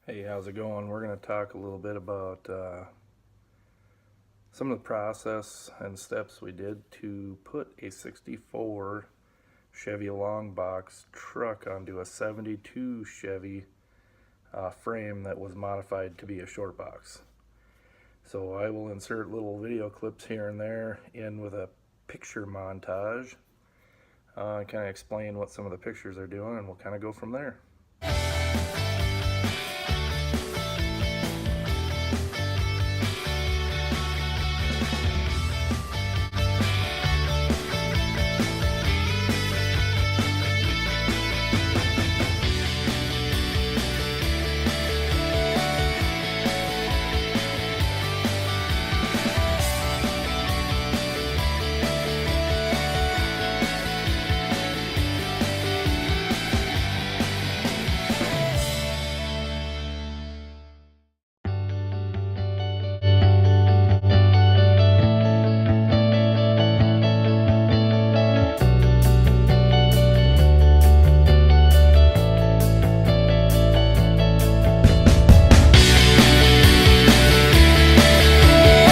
Hey, how's it going? We're going to talk a little bit about some of the process and steps we did to put a 64 Chevy Longbox truck onto a 72 Chevy frame that was modified to be a Shortbox. So I will insert little video clips here and there in with a picture montage, kind of explain what some of the pictures are doing, and we'll kind of go from there.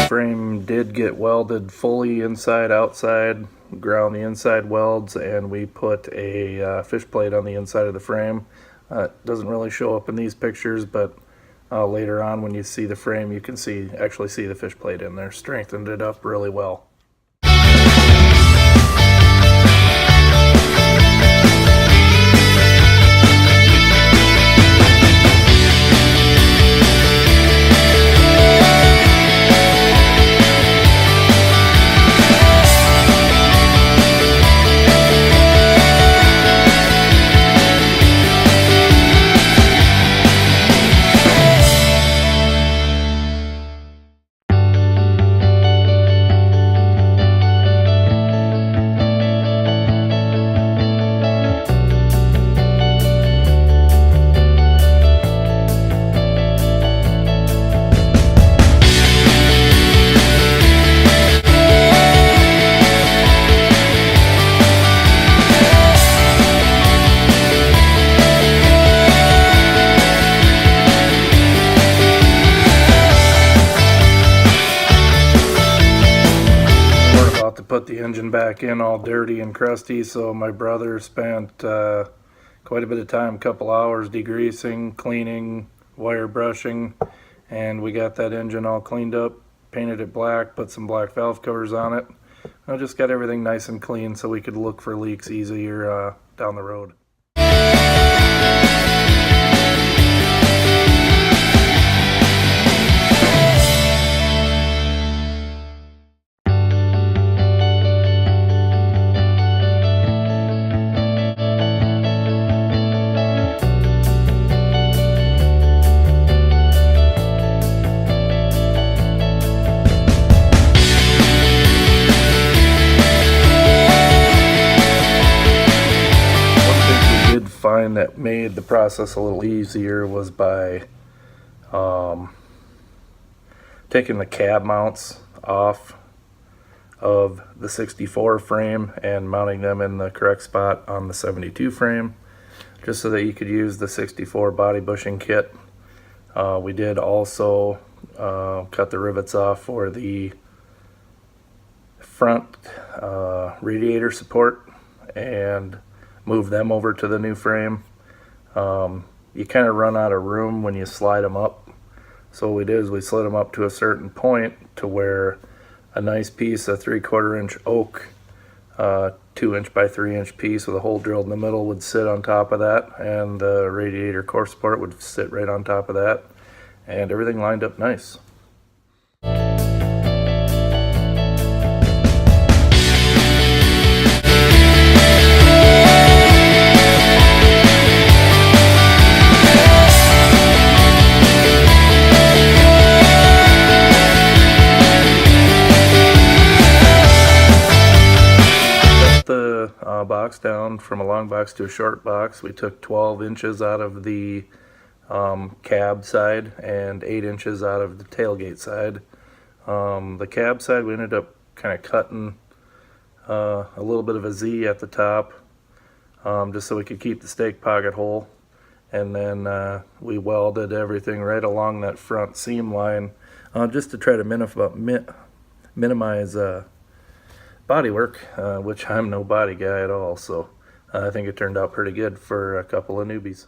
Frame did get welded fully inside outside, ground the inside welds, and we put a fish plate on the inside of the frame. It doesn't really show up in these pictures, but later on when you see the frame you can actually see the fish plate in there. Strengthened it up really well. Put the engine back in all dirty and crusty, so my brother spent quite a bit of time, a couple hours degreasing, cleaning, wire brushing, and we got that engine all cleaned up, painted it black, put some black valve covers on it. I just got everything nice and clean so we could look for leaks easier down the road. Find that made the process a little easier was by taking the cab mounts off of the 64 frame and mounting them in the correct spot on the 72 frame, just so that you could use the 64 body bushing kit. We did also cut the rivets off for the front radiator support and move them over to the new frame. You kind of run out of room when you slide them up, so what we did is we slid them up to a certain point to where a nice piece of 3/4 inch oak, 2 inch by 3 inch piece with a hole drilled in the middle would sit on top of that, and the radiator core support would sit right on top of that, and everything lined up nice. Box down from a long box to a short box. We took 12 inches out of the cab side and 8 inches out of the tailgate side. The cab side we ended up kind of cutting a little bit of a Z at the top, just so we could keep the stake pocket hole. and then we welded everything right along that front seam line, just to try to minimize body work, which I'm no body guy at all, so I think it turned out pretty good for a couple of newbies.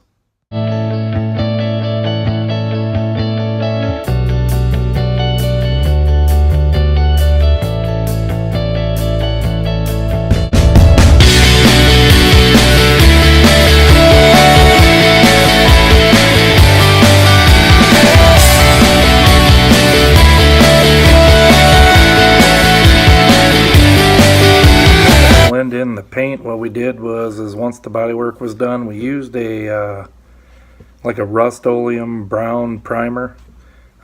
In the paint, what we did was once the body work was done, we used a like a Rust-Oleum brown primer,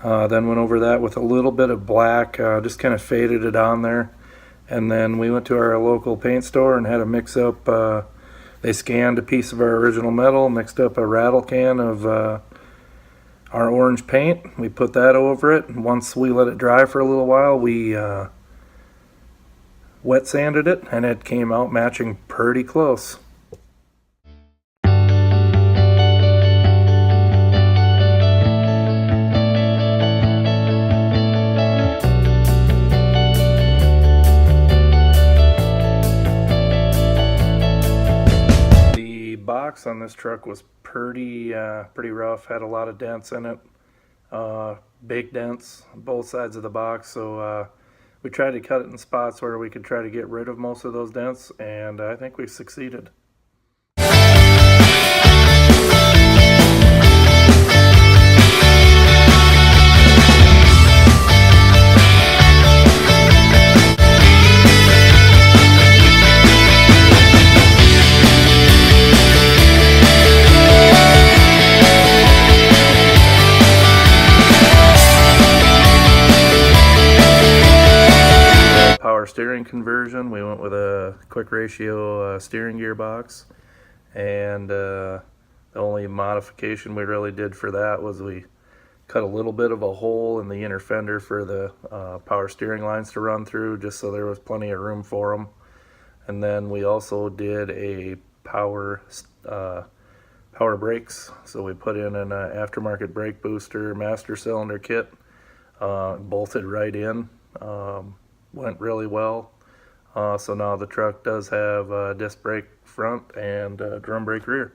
then went over that with a little bit of black, just kind of faded it on there, and then we went to our local paint store and had a mix up. They scanned a piece of our original metal, mixed up a rattle can of our orange paint. We put that over it, and once we let it dry for a little while, we wet sanded it, and it came out matching pretty close. The box on this truck was pretty rough, had a lot of dents in it, big dents on both sides of the box, so we tried to cut it in spots where we could try to get rid of most of those dents, and I think we succeeded. Steering conversion, we went with a quick ratio steering gearbox, and the only modification we really did for that was we cut a little bit of a hole in the inner fender for the power steering lines to run through, just so there was plenty of room for them. And then we also did a power brakes, so we put in an aftermarket brake booster master cylinder kit, bolted right in. Went really well. So now the truck does have disc brake front and drum brake rear.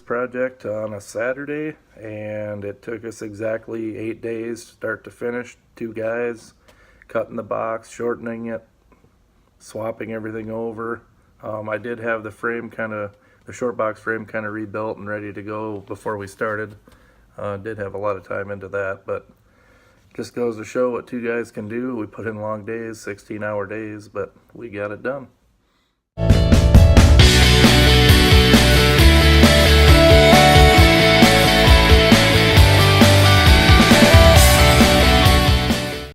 Project on a Saturday, and it took us exactly 8 days start to finish. 2 guys cutting the box, shortening it, swapping everything over. I did have the frame the Shortbox frame kind of rebuilt and ready to go before we started. Did have a lot of time into that, but just goes to show what 2 guys can do. We put in long days, 16-hour days, but we got it done.